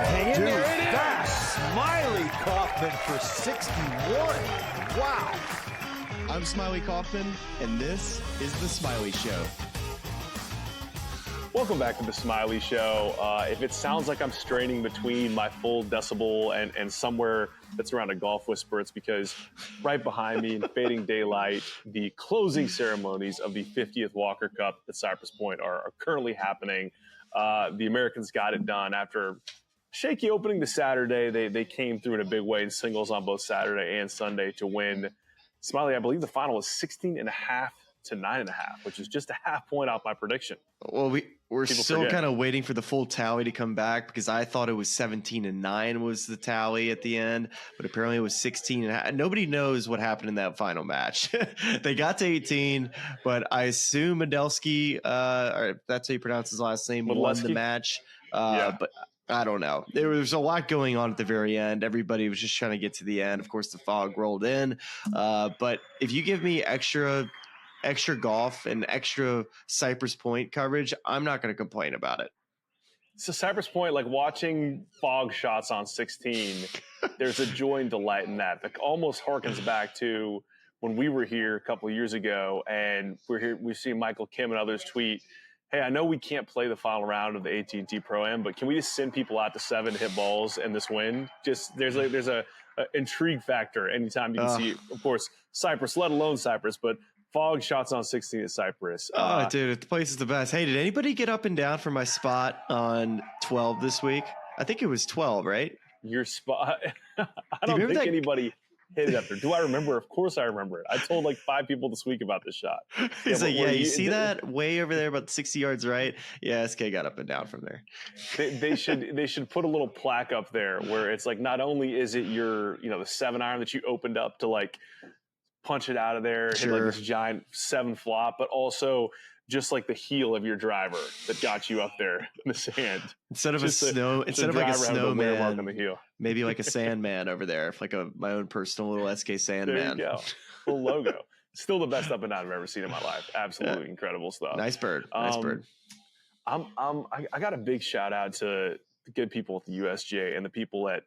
Hang in Dude, there. It that is Smylie Kaufman for 61. Wow. I'm Smylie Kaufman, and this is The Smylie Show. Welcome back to The Smylie Show. If it sounds like I'm straining between my full decibel and somewhere that's around a golf whisper, it's because right behind me in fading daylight, the closing ceremonies of the 50th Walker Cup at Cypress Point are currently happening. The Americans got it done after shaky opening to Saturday. They came through in a big way in singles on both Saturday and Sunday to win. Smylie, I believe the final was 16.5 to 9.5, which is just a half point off my prediction. Well, we're People still forget. kind of waiting for the full tally to come back because I thought it was 17-9 was the tally at the end, but apparently it was 16.5. Nobody knows what happened in that final match. They got to 18, but I assume Medelsky, or that's how you pronounce his last name, won the match. But I don't know. There was a lot going on at the very end. Everybody was just trying to get to the end. Of course, the fog rolled in. But if you give me extra golf and extra Cypress Point coverage, I'm not going to complain about it. So Cypress Point, like watching fog shots on 16, there's a joy and delight in that. That almost harkens back to when we were here a couple of years ago, and we're here. We've seen Michael Kim and others tweet, "Hey, I know we can't play the final round of the AT&T Pro-Am, but can we just send people out to 7 to hit balls and this win?" Just there's a intrigue factor anytime you can see, of course, Cypress, let alone Cypress, but fog shots on 16 at Cypress. Dude, the place is the best. Hey, did anybody get up and down from my spot on 12 this week? I think it was 12, right? Your spot. I don't think anybody hit it up there. Do I remember? Of course I remember it. I told like 5 people this week about this shot. He's like, yeah, you see that way over there about 60 yards right? Yeah, SK got up and down from there. They should put a little plaque up there where it's like, not only is it your, the 7-iron that you opened up to like punch it out of there, hit like this giant 7 flop, but also just like the heel of your driver that got you up there in the sand. Instead of like a snowman, on the heel. Maybe like a Sandman over there, like my own personal little SK Sandman. There you go. Full logo. Still the best up and down I've ever seen in my life. Absolutely incredible stuff. Nice bird. Nice bird. I got a big shout out to the good people at the USGA and the people at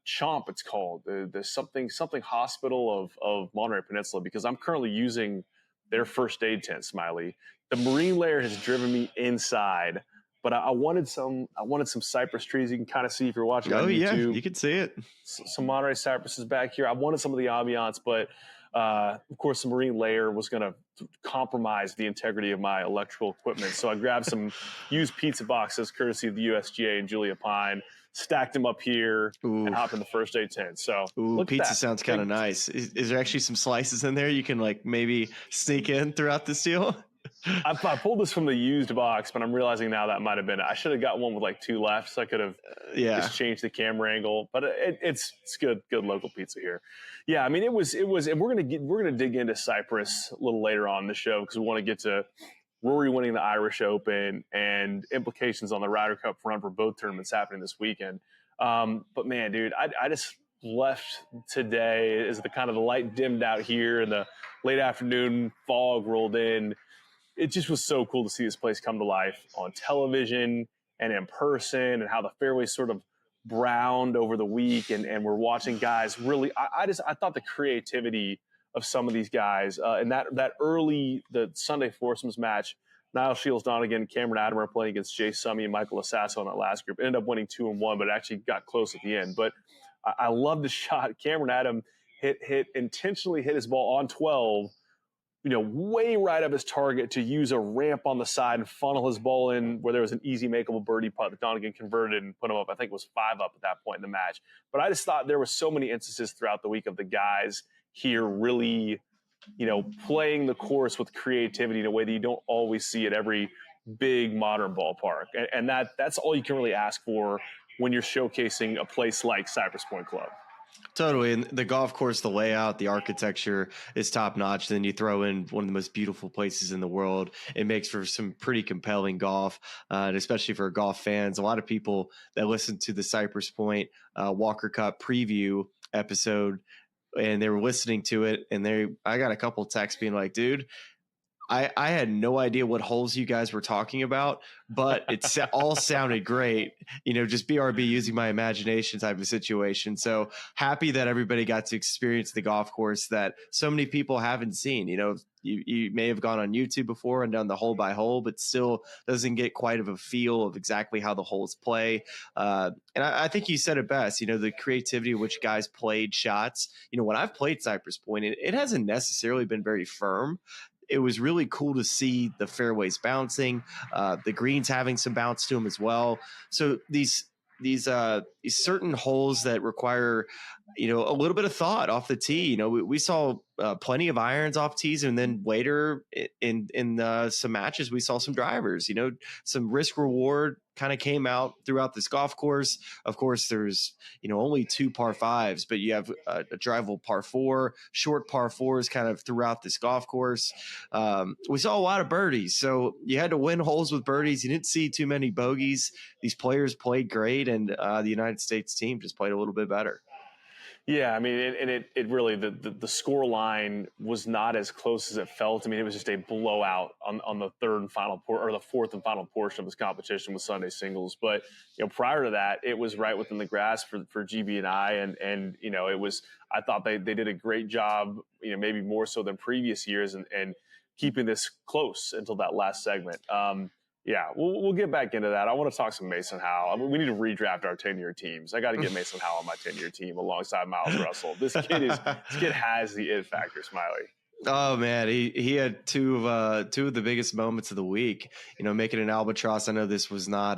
Chomp, it's called the something hospital of Monterey Peninsula, because I'm currently using their first aid tent. Smylie, the marine layer has driven me inside, but I wanted some cypress trees. You can kind of see if you're watching on YouTube. Yeah, you can see it. Some Monterey cypresses back here. I wanted some of the ambiance, but of course the marine layer was going to compromise the integrity of my electrical equipment. So I grabbed some used pizza boxes courtesy of the USGA and Julia Pine, stacked them up here, and hopped in the first aid tent. So pizza sounds kind of nice. Is there actually some slices in there you can like maybe sneak in throughout this deal? I pulled this from the used box, but I'm realizing now that might have been it. I should have got one with like 2 left, so I could have just changed the camera angle. But it's good local pizza here. Yeah, I mean it was, and we're gonna dig into Cypress a little later on in the show because we want to get to Rory winning the Irish Open and implications on the Ryder Cup run for both tournaments happening this weekend. But man, dude, I just left today as the light dimmed out here and the late afternoon fog rolled in. It just was so cool to see this place come to life on television and in person, and how the fairways sort of browned over the week. And we're watching guys really, I thought the creativity of some of these guys and that early, the Sunday foursomes match, Niall Shields-Donegan, Cameron Adams playing against Jay Summey and Michael Assasso in that last group. Ended up winning 2-1, but it actually got close at the end. But I love the shot. Cameron Adams intentionally hit his ball on 12, way right up his target to use a ramp on the side and funnel his ball in where there was an easy makeable birdie putt that Donegan converted and put him up. I think it was 5 up at that point in the match. But I just thought there were so many instances throughout the week of the guys here really, playing the course with creativity in a way that you don't always see at every big modern ballpark. And that's all you can really ask for when you're showcasing a place like Cypress Point Club. Totally. And the golf course, the layout, the architecture is top notch. Then you throw in one of the most beautiful places in the world. It makes for some pretty compelling golf, and especially for golf fans. A lot of people that listen to the Cypress Point Walker Cup preview episode, and they were listening to it, and I got a couple texts being like, dude, I had no idea what holes you guys were talking about, but it all sounded great. Just BRB using my imagination type of situation. So happy that everybody got to experience the golf course that so many people haven't seen. You may have gone on YouTube before and done the hole by hole, but still doesn't get quite of a feel of exactly how the holes play. And I think you said it best, the creativity of which guys played shots. When I've played Cypress Point, it hasn't necessarily been very firm. It was really cool to see the fairways bouncing, the greens having some bounce to them as well. So these certain holes that require, a little bit of thought off the tee. We saw plenty of irons off tees, and then later in some matches, we saw some drivers. Some risk reward kind of came out throughout this golf course. Of course, there's only 2 par 5s, but you have a drivable par 4, short par 4s kind of throughout this golf course. We saw a lot of birdies, so you had to win holes with birdies. You didn't see too many bogeys. These players played great, and the United States team just played a little bit better. Yeah, I mean, it really, the score line was not as close as it felt. I mean, it was just a blowout on the third and final or the fourth and final portion of this competition with Sunday singles. But prior to that, it was right within the grasp for GB and I, and it was. I thought they did a great job, maybe more so than previous years, and keeping this close until that last segment. Yeah, we'll get back into that. I want to talk some Mason Howell. I mean, we need to redraft our 10-year teams. I got to get Mason Howell on my 10-year team alongside Miles Russell. This kid has the it factor, Smylie. Oh man, he had two of the biggest moments of the week. Making an albatross. I know this was not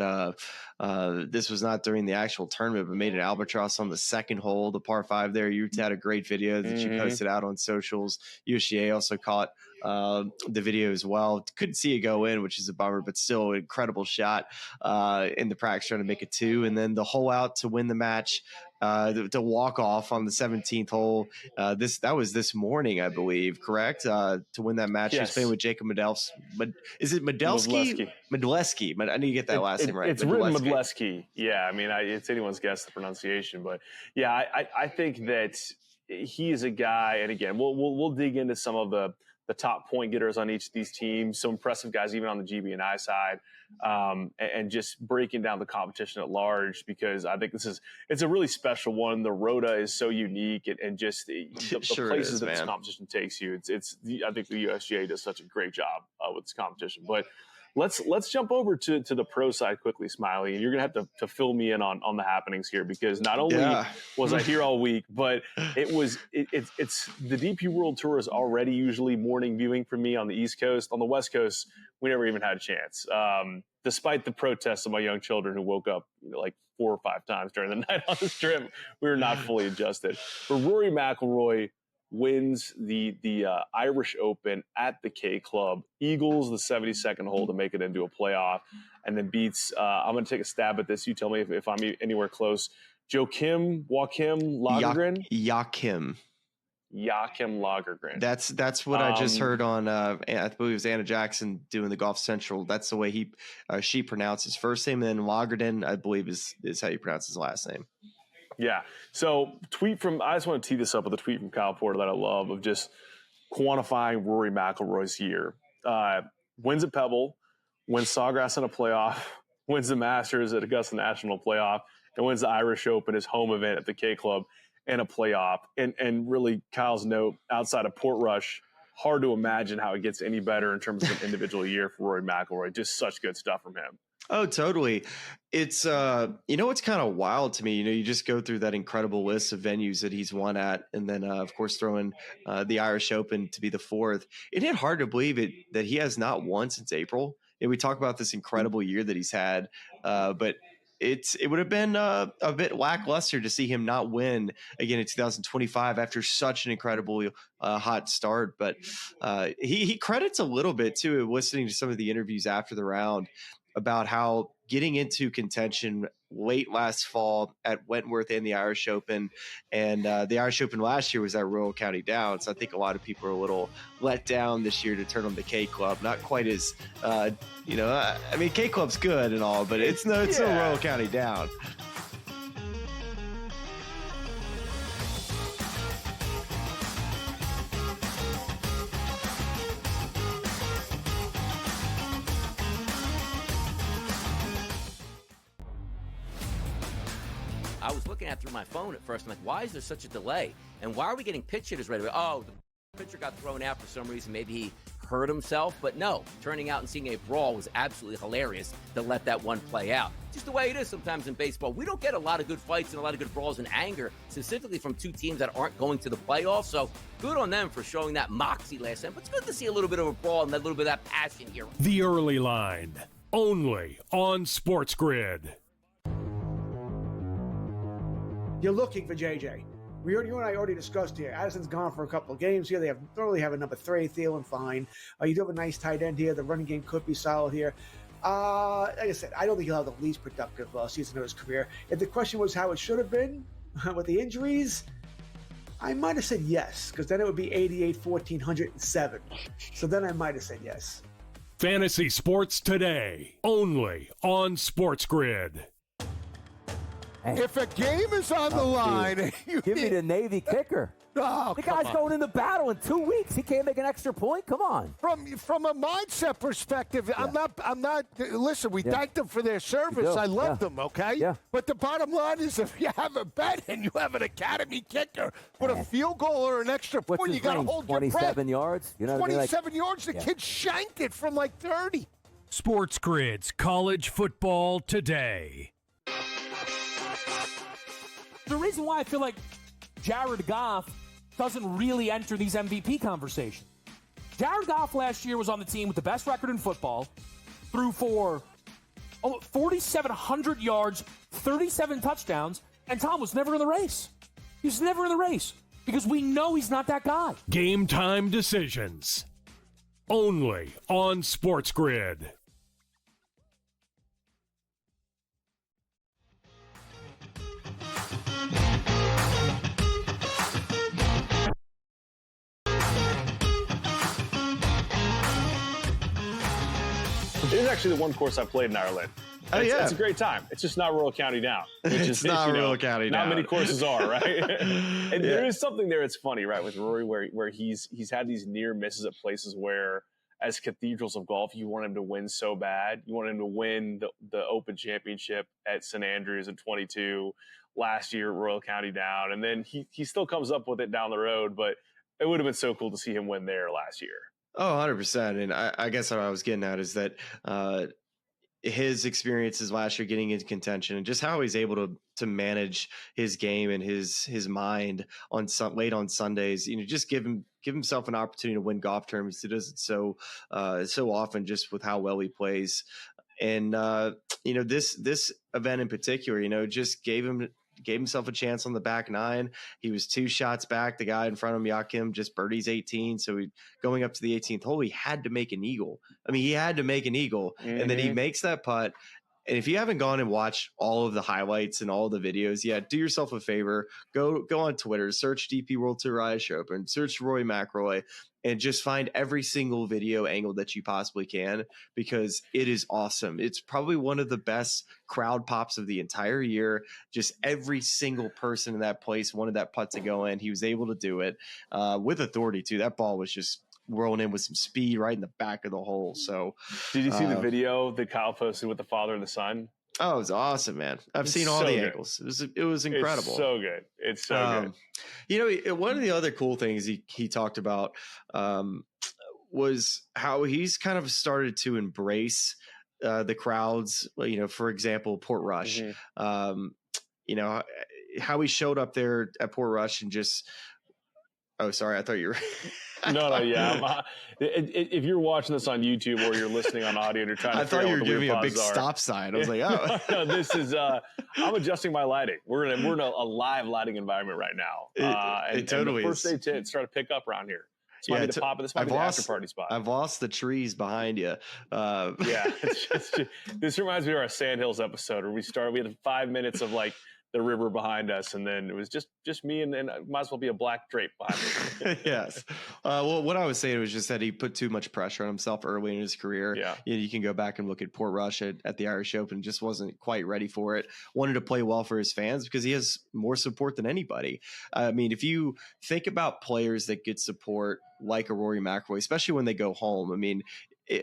during the actual tournament, but made an albatross on the second hole, the par 5 there. You had a great video that you posted out on socials. USGA also caught the video as well. Couldn't see it go in, which is a bummer, but still an incredible shot in the practice trying to make it 2. And then the hole out to win the match, to walk off on the 17th hole. That was this morning, I believe, correct? To win that match. Yes. He was playing with Jacob Medelsky. Is it Medelsky? Medelsky. I need to get that last name right. It's written Medelsky. Yeah, I mean, it's anyone's guess the pronunciation, but yeah, I think that he is a guy, and again, we'll dig into some of the top point getters on each of these teams, some impressive guys even on the GB and I side, and just breaking down the competition at large, because I think it's a really special one. The Rota is so unique, and just the places that this competition takes you. I think the USGA does such a great job with this competition. But let's jump over to the pro side quickly, Smylie, and you're gonna have to fill me in on the happenings here, because not only was I here all week, but it's the DP World Tour is already usually morning viewing for me on the East Coast. On the West Coast, we never even had a chance, despite the protests of my young children who woke up like 4 or 5 times during the night on this trip. We were not fully adjusted. But Rory McIlroy wins the Irish Open at the K Club, eagles the 72nd hole to make it into a playoff, and then beats, I'm going to take a stab at this. You tell me if I'm anywhere close. Joachim Lagergren? Joachim Lagergren. That's what I just heard on, I believe it was Anna Jackson doing the Golf Central. That's the way she pronounces his first name, and then Lagergren, I believe, is how you pronounce his last name. Yeah. So I just want to tee this up with a tweet from Kyle Porter that I love, of just quantifying Rory McIlroy's year. Wins at Pebble, wins Sawgrass in a playoff, wins the Masters at Augusta National playoff, and wins the Irish Open, his home event at the K Club, in a playoff. And really, Kyle's note, outside of Portrush, hard to imagine how it gets any better in terms of an individual year for Rory McIlroy. Just such good stuff from him. Oh, totally. It's, it's kind of wild to me. You just go through that incredible list of venues that he's won at, and then, of course, throwing the Irish Open to be the 4th. It hit hard to believe that he has not won since April. And we talk about this incredible year that he's had, but it would have been a bit lackluster to see him not win again in 2025 after such an incredible hot start. But he credits a little bit too, listening to some of the interviews after the round, about how getting into contention late last fall at Wentworth and the Irish Open, and the Irish Open last year was at Royal County Down. So I think a lot of people are a little let down this year to turn on the K Club. Not quite as, I mean, K Club's good and all, but it's no Royal County Down. I was looking at through my phone at first. I'm like, why is there such a delay? And why are we getting pitch hitters right away? Oh, the pitcher got thrown out for some reason. Maybe he hurt himself. But no, turning out and seeing a brawl was absolutely hilarious to let that one play out. Just the way it is sometimes in baseball. We don't get a lot of good fights and a lot of good brawls and anger, specifically from two teams that aren't going to the playoffs. So good on them for showing that moxie last time. But it's good to see a little bit of a brawl and a little bit of that passion here. The Early Line, only on SportsGrid. You're looking for JJ. You and I already discussed here. Addison's gone for a couple of games here. They don't really have a number 3. Thielen, fine. You do have a nice tight end here. The running game could be solid here. Like I said, I don't think he'll have the least productive season of his career. If the question was how it should have been with the injuries, I might have said yes, because then it would be 88, 1,407. So then I might have said yes. Fantasy Sports Today, only on SportsGrid. If a game is on the line, give me the Navy kicker. Oh, the guy's going into battle in 2 weeks. He can't make an extra point. Come on. From a mindset perspective, yeah. I'm not. Listen, we thank them for their service. I love them. Okay. Yeah. But the bottom line is, if you have a bet and you have an academy kicker with a field goal or an extra point, you got to hold your breath. 27 yards. You know, 27 yards. The kid shanked it from like 30. SportsGrid's College Football Today. The reason why I feel like Jared Goff doesn't really enter these MVP conversations. Jared Goff last year was on the team with the best record in football, threw for 4,700 yards, 37 touchdowns, and Tom was never in the race. He was never in the race because we know he's not that guy. Game time decisions, only on SportsGrid. It is actually the one course I played in Ireland. It's a great time. It's just not Royal County Down. It's not Royal County Down. Not many courses are, right? And there is something there. It's funny, right, with Rory, where he's had these near misses at places where, as cathedrals of golf, you want him to win so bad. You want him to win the Open Championship at St Andrews in 22, last year at Royal County Down, and then he still comes up with it down the road. But it would have been so cool to see him win there last year. Oh, 100%. And I guess what I was getting at is that his experiences last year getting into contention and just how he's able to manage his game and his mind on late on Sundays, just give himself an opportunity to win golf tournaments. He does it so often just with how well he plays. And, this event in particular, just gave himself a chance on the back nine. He was 2 shots back. The guy in front of him, Joachim, just birdies 18. So going up to the 18th hole, he had to make an eagle. I mean, he had to make an eagle. Mm-hmm. And then he makes that putt. And if you haven't gone and watched all of the highlights and all the videos, do yourself a favor. Go on Twitter, search DP World Tour Irish Open, search Rory McIlroy, and just find every single video angle that you possibly can, because it is awesome. It's probably one of the best crowd pops of the entire year. Just every single person in that place wanted that putt to go in. He was able to do it with authority too. That ball was just rolling in with some speed right in the back of the hole. So did you see the video that Kyle posted with the father and the son? Oh, it was awesome, man. I've seen all the angles. It was incredible. It's so good. It's so good. One of the other cool things he talked about was how he's kind of started to embrace the crowds. For example, Portrush. Mm-hmm. How he showed up there at Portrush and just. Oh, sorry. I thought you were. No, yeah. If you're watching this on YouTube or you're listening on audio and you're trying to figure out what the weird pauses are. I thought you were giving me a big stop sign. I was like, oh. No, this is, I'm adjusting my lighting. We're in a live lighting environment right now. It totally is. The first day it's starting to pick up around here. This might be the pop, this might be the after party spot. I've lost the trees behind you. This reminds me of our Sandhills episode where we had 5 minutes of like the river behind us, and then it was just me, and it might as well be a black drape behind me. Yes. Well, what I was saying was just that he put too much pressure on himself early in his career. Yeah. You can go back and look at Portrush at the Irish Open, just wasn't quite ready for it. Wanted to play well for his fans because he has more support than anybody. I mean, if you think about players that get support like a Rory McIlroy, especially when they go home, I mean,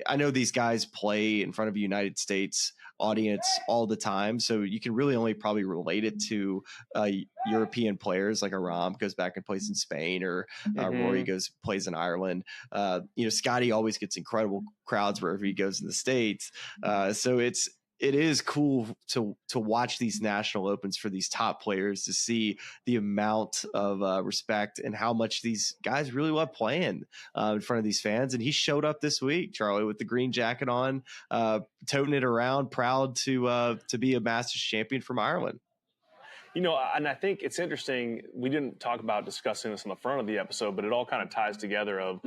I know these guys play in front of a United States audience all the time, so you can really only probably relate it to European players, like a Rahm goes back and plays in Spain, or Rory plays in Ireland. Scotty always gets incredible crowds wherever he goes in the States. So it is cool to watch these national opens for these top players, to see the amount of respect and how much these guys really love playing in front of these fans. And he showed up this week, Charlie, with the green jacket on, toting it around, proud to be a Masters champion from Ireland. And I think it's interesting. We didn't talk about discussing this on the front of the episode, but it all kind of ties together of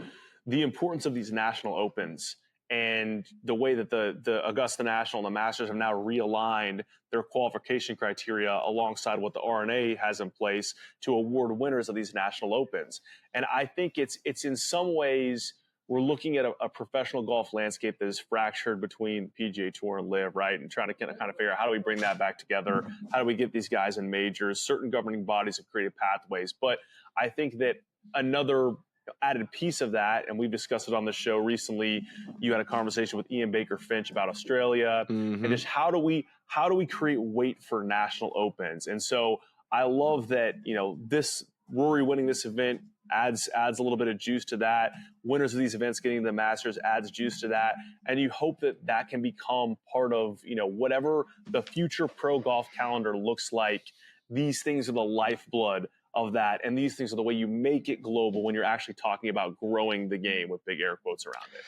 the importance of these national opens and the way that the Augusta National and the Masters have now realigned their qualification criteria alongside what the R&A has in place to award winners of these national opens. And I think it's in some ways we're looking at a professional golf landscape that is fractured between PGA Tour and LIV, right? And trying to kind of figure out, how do we bring that back together? How do we get these guys in majors? Certain governing bodies have created pathways. But I think that another added piece of that, and we've discussed it on the show recently, you had a conversation with Ian Baker Finch about Australia, and just how do we create weight for national opens? And so I love that, this Rory winning this event adds a little bit of juice to that. Winners of these events getting the Masters adds juice to that. And you hope that can become part of, whatever the future pro golf calendar looks like. These things are the lifeblood of that. And these things are the way you make it global when you're actually talking about growing the game, with big air quotes around it.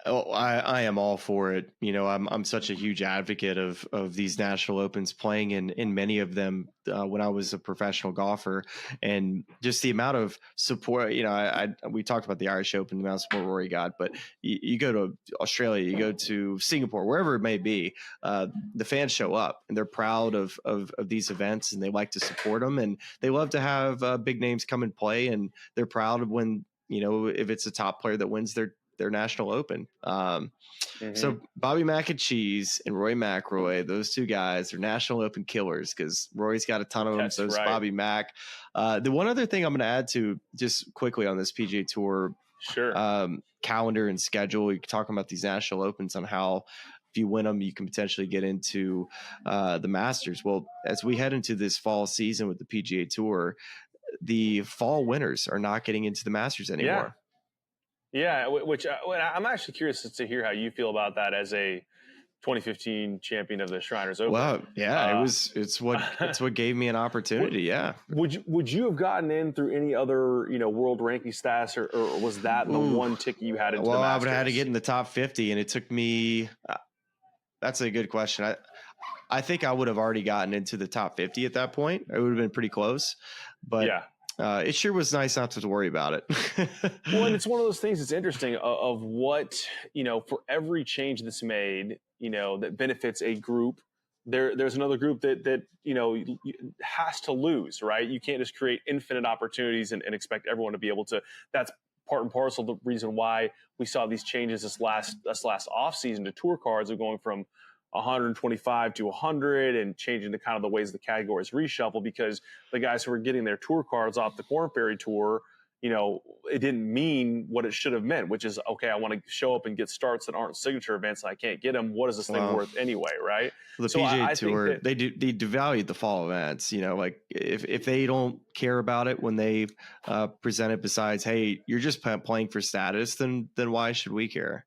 Oh, I am all for it. I'm such a huge advocate of these national opens, playing in many of them when I was a professional golfer, and just the amount of support. We talked about the Irish Open, the amount of support Rory got, but you go to Australia, you go to Singapore, wherever it may be, the fans show up and they're proud of these events, and they like to support them, and they love to have big names come and play, and they're proud of when, if it's a top player that wins their national open. So Bobby Mac and Cheese and Rory McIlroy, those two guys are national open killers, because Rory's got a ton of them. So does Bobby Mac. The one other thing I'm going to add to, just quickly, on this PGA Tour calendar and schedule, you're talking about these national opens, on how if you win them, you can potentially get into the Masters. Well, as we head into this fall season with the PGA Tour, the fall winners are not getting into the Masters anymore. Yeah, which I'm actually curious to hear how you feel about that as a 2015 champion of the Shriners Open. Well, yeah, it's what gave me an opportunity. Would you have gotten in through any other world ranking stats, or was that the one ticket you had into the Masters? Well, I would have had to get in the top 50, and it took me. That's a good question. I think I would have already gotten into the top 50 at that point. It would have been pretty close, but it sure was nice not to worry about it. Well, and it's one of those things that's interesting of what, for every change that's made, that benefits a group, there's another group that has to lose, right? You can't just create infinite opportunities and expect everyone to be able to. That's part and parcel the reason why we saw these changes this last off season to tour cards of going from 125 to 100 and changing the kind of the ways the categories reshuffle, because the guys who were getting their tour cards off the Korn Ferry Tour, it didn't mean what it should have meant, which is, okay, I want to show up and get starts that aren't signature events and I can't get them. What is this thing worth anyway, right? The PGA Tour, they devalued the fall events. Like if they don't care about it when they present it, besides, hey, you're just playing for status, then why should we care?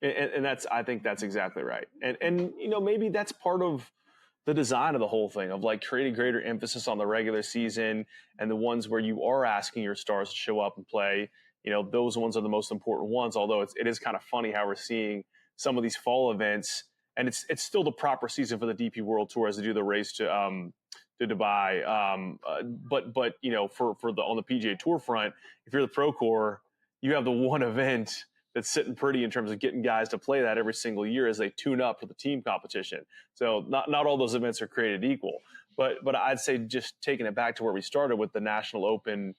And I think that's exactly right. And maybe that's part of the design of the whole thing, of like creating greater emphasis on the regular season, and the ones where you are asking your stars to show up and play. Those ones are the most important ones. Although it is kind of funny how we're seeing some of these fall events, and it's still the proper season for the DP World Tour as they do the race to Dubai. But for on the PGA Tour front, if you're the Pro Tour, you have the one event that's sitting pretty in terms of getting guys to play that every single year as they tune up for the team competition. So not all those events are created equal, but I'd say, just taking it back to where we started with the National Open,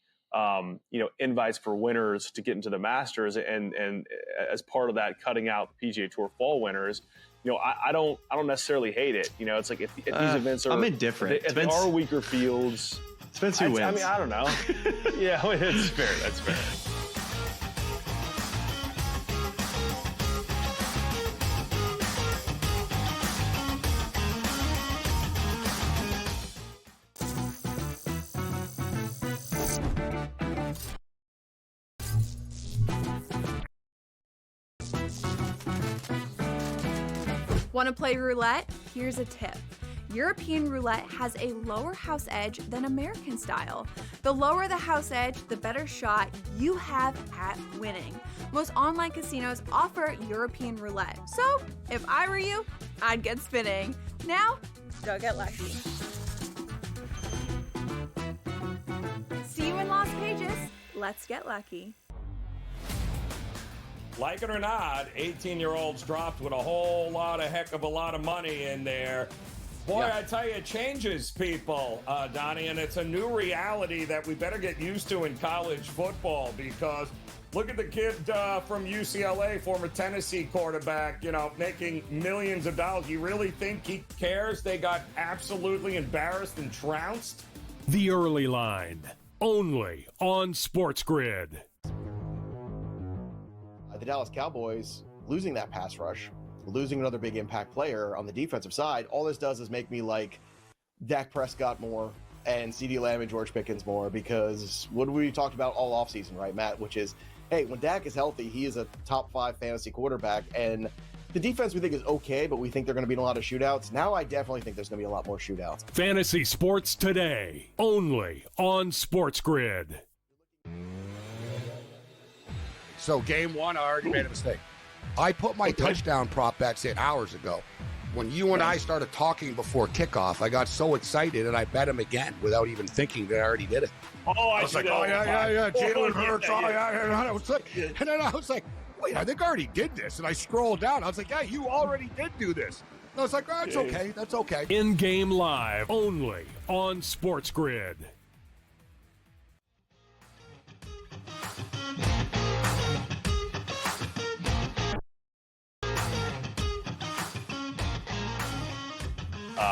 invites for winners to get into the Masters, and as part of that, cutting out the PGA Tour fall winners. I don't necessarily hate it. It's like if these events are, I'm indifferent. If they are weaker fields, depends who wins. I mean, I don't know. Yeah, it's fair. That's fair. Want to play roulette? Here's a tip. European roulette has a lower house edge than American style. The lower the house edge, the better shot you have at winning. Most online casinos offer European roulette. So, if I were you, I'd get spinning. Now, go get lucky. See you in Las Vegas. Let's get lucky. Like it or not, 18-year-olds dropped with a whole heck of a lot of money in there. Boy, yeah. I tell you, it changes people, Donnie, and it's a new reality that we better get used to in college football, because look at the kid from UCLA, former Tennessee quarterback, making millions of dollars. You really think he cares? They got absolutely embarrassed and trounced. The Early Line, only on SportsGrid. The Dallas Cowboys losing that pass rush, losing another big impact player on the defensive side, all this does is make me like Dak Prescott more and CeeDee Lamb and George Pickens more, because what we talked about all offseason, right, Matt, which is, hey, when Dak is healthy, he is a top 5 fantasy quarterback, and the defense we think is okay, but we think they're going to be in a lot of shootouts. Now I definitely think there's going to be a lot more shootouts. Fantasy Sports Today, only on SportsGrid. So game one, I already made a mistake. I put my touchdown prop bets in hours ago. When you and I started talking before kickoff, I got so excited and I bet him again without even thinking that I already did it. I was like, yeah, Jalen Hurts. I was like, and then I was like, wait, I think I already did this. And I scrolled down. I was like, yeah, you already did do this. And I was like, that's okay. That's okay. In-game live, only on SportsGrid.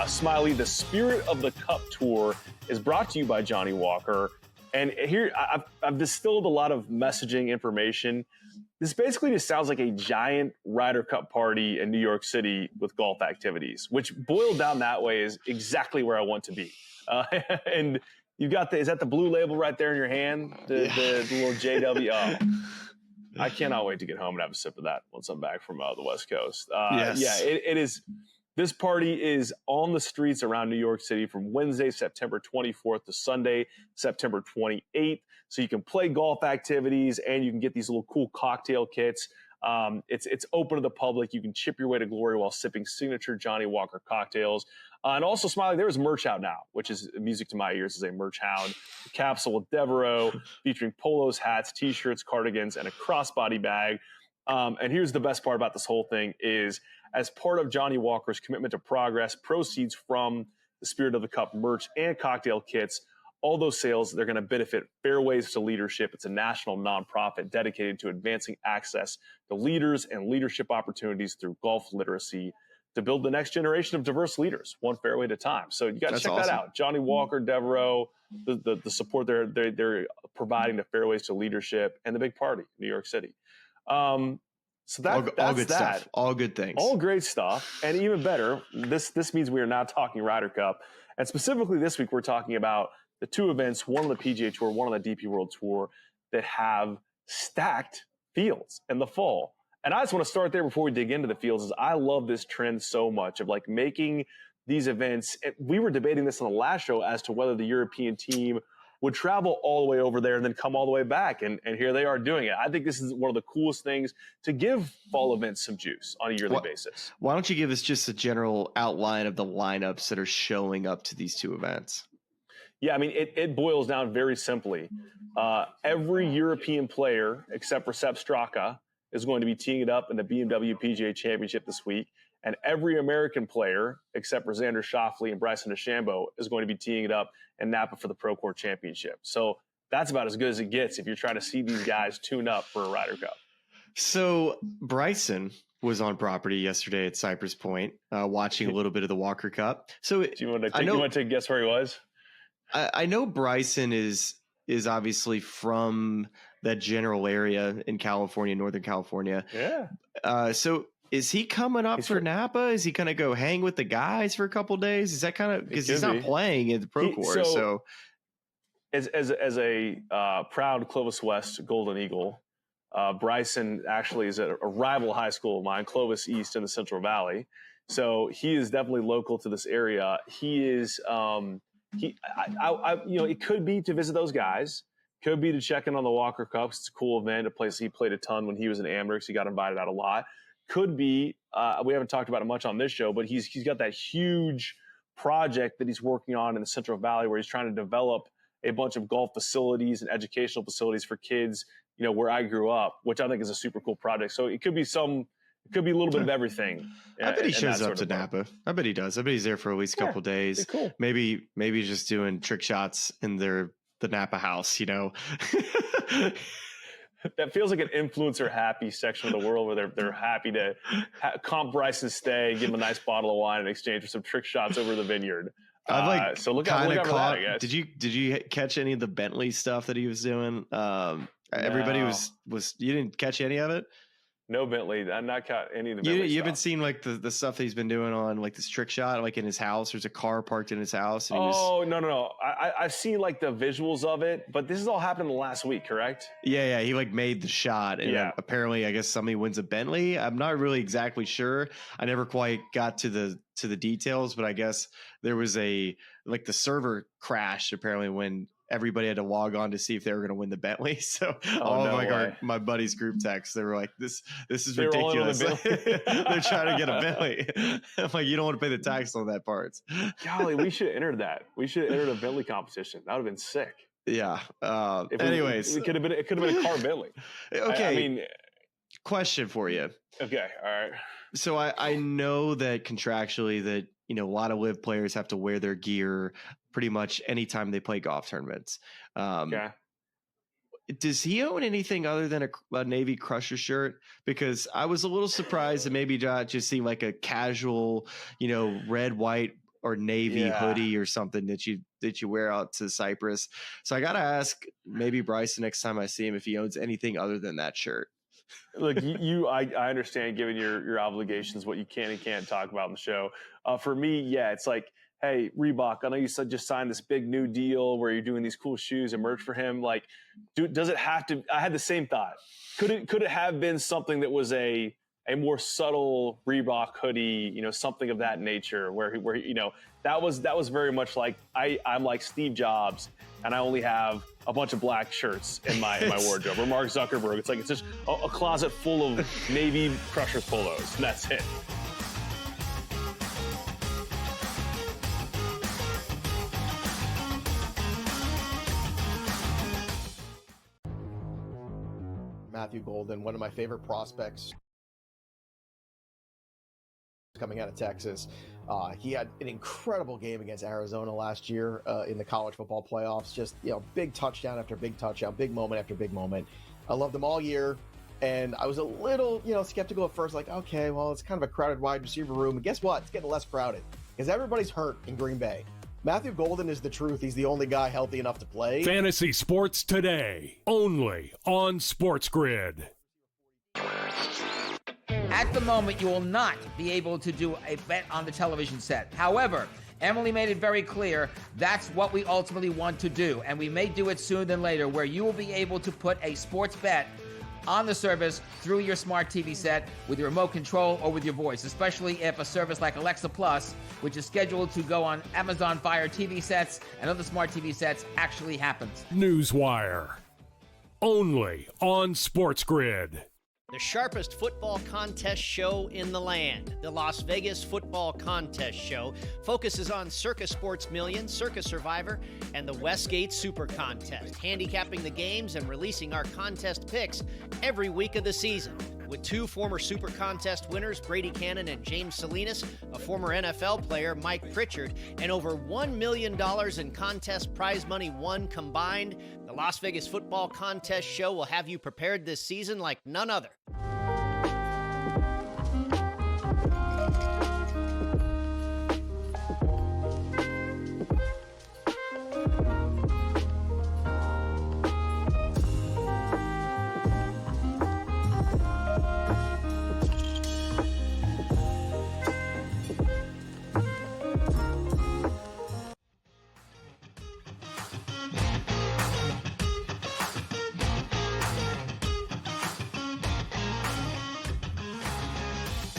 Smylie, the Spirit of the Cup Tour is brought to you by Johnny Walker. And here, I've distilled a lot of messaging information. This basically just sounds like a giant Ryder Cup party in New York City with golf activities, which boiled down that way is exactly where I want to be. And you've got is that the blue label right there in your hand? The little JW? Oh, I cannot wait to get home and have a sip of that once I'm back from the West Coast. Yes. Yeah, it is. This party is on the streets around New York City from Wednesday, September 24th to Sunday, September 28th. So you can play golf activities and you can get these little cool cocktail kits. It's open to the public. You can chip your way to glory while sipping signature Johnny Walker cocktails. And also, Smylie, there is merch out now, which is music to my ears as a merch hound. The capsule with Devereaux featuring polos, hats, T-shirts, cardigans, and a crossbody bag. And here's the best part about this whole thing is, as part of Johnny Walker's commitment to progress, proceeds from the Spirit of the Cup merch and cocktail kits, all those sales, they're going to benefit Fairways to Leadership. It's a national nonprofit dedicated to advancing access to leaders and leadership opportunities through golf literacy to build the next generation of diverse leaders, one fairway at a time. So you got to check that out. Johnny Walker, Devereaux, the support they're providing to Fairways to Leadership, and the big party, New York City. So that's all good that. stuff. All good things. All great stuff. And even better, this means we are now talking Ryder Cup. And specifically this week, we're talking about the two events, one on the PGA Tour, one on the DP World Tour, that have stacked fields in the fall. And I just want to start there before we dig into the fields, is I love this trend so much of like making these events. We were debating this on the last show as to whether the European team would travel all the way over there and then come all the way back. And here they are doing it. I think this is one of the coolest things to give fall events some juice on a yearly basis. Why don't you give us just a general outline of the lineups that are showing up to these two events? Yeah, I mean, it boils down very simply. Every European player, except for Sepp Straka, is going to be teeing it up in the BMW PGA Championship this week. And every American player, except for Xander Schauffele and Bryson DeChambeau, is going to be teeing it up in Napa for the Procore Championship. So that's about as good as it gets if you're trying to see these guys tune up for a Ryder Cup. So Bryson was on property yesterday at Cypress Point, watching a little bit of the Walker Cup. So do you want to take a guess where he was? I know Bryson is obviously from that general area in California, Northern California. Yeah. So is he coming up for Napa? Is he going to go hang with the guys for a couple of days? Is that kind of because he's not playing in the Pro Course? So as a proud Clovis West Golden Eagle, Bryson actually is a rival high school of mine, Clovis East in the Central Valley. So he is definitely local to this area. He is, it could be to visit those guys, could be to check in on the Walker Cups. It's a cool event, a place he played a ton when he was in Amherst. He got invited out a lot. Could be, we haven't talked about it much on this show, but he's got that huge project that he's working on in the Central Valley where he's trying to develop a bunch of golf facilities and educational facilities for kids, where I grew up, which I think is a super cool project. So it could be a little bit of everything. I bet he shows up to Napa. I bet he does. I bet he's there for at least a couple of days. Cool. Maybe just doing trick shots in the Napa house, That feels like an influencer happy section of the world where they're happy to comp Bryson's stay, give him a nice bottle of wine in exchange for some trick shots over the vineyard. So look out for that, I guess. Did you catch any of the Bentley stuff that he was doing? Everybody was you didn't catch any of it? No Bentley. I'm not caught any of the Bentley You stuff. haven't seen like the stuff that he's been doing on like this trick shot, like in his house. There's a car parked in his house. And No. I've seen like the visuals of it, but this is all happened in the last week, correct? Yeah. He like made the shot, and apparently, I guess somebody wins a Bentley. I'm not really exactly sure. I never quite got to the details, but I guess there was the server crashed apparently when everybody had to log on to see if they were going to win the Bentley. So my buddies' group text, they were like, "This is ridiculous." They're trying to get a Bentley. I'm like, you don't want to pay the tax on that part. Golly, we should have entered that. We should have entered a Bentley competition. That would have been sick. Yeah. Anyways, it could have been a car Bentley. Okay. Question for you. Okay. All right. So I know that contractually that, a lot of LIV players have to wear their gear pretty much anytime they play golf tournaments. Does he own anything other than a Navy Crusher shirt? Because I was a little surprised that maybe not just see like a casual, red, white, or navy hoodie or something that you wear out to Cyprus. So I got to ask maybe Bryson next time I see him if he owns anything other than that shirt. Look, I understand given your obligations, what you can and can't talk about in the show. For me, it's like, hey, Reebok, I know you just signed this big new deal where you're doing these cool shoes and merch for him. Like, does it have to? I had the same thought. Could it have been something that was a more subtle Reebok hoodie, something of that nature, where that was very much like I'm like Steve Jobs, and I only have a bunch of black shirts in my wardrobe. Or Mark Zuckerberg, it's just a closet full of Navy Crushers polos, and that's it. Matthew Golden, one of my favorite prospects coming out of Texas. He had an incredible game against Arizona last year in the college football playoffs. Just, big touchdown after big touchdown, big moment after big moment. I loved him all year. And I was a little, skeptical at first, like, okay, well, it's kind of a crowded wide receiver room. And guess what? It's getting less crowded because everybody's hurt in Green Bay. Matthew Golden is the truth. He's the only guy healthy enough to play. Fantasy Sports Today, only on SportsGrid. At the moment, you will not be able to do a bet on the television set. However, Emily made it very clear that's what we ultimately want to do. And we may do it sooner than later, where you will be able to put a sports bet on the service through your smart TV set with your remote control or with your voice, especially if a service like Alexa Plus, which is scheduled to go on Amazon Fire TV sets and other smart TV sets, actually happens. Newswire, only on SportsGrid. The sharpest football contest show in the land, the Las Vegas Football Contest Show, focuses on Circus Sports Million, Circus Survivor, and the Westgate Super Contest, handicapping the games and releasing our contest picks every week of the season. With two former Super Contest winners, Brady Cannon and James Salinas, a former NFL player, Mike Pritchard, and over $1 million in contest prize money won combined, the Las Vegas Football Contest Show will have you prepared this season like none other.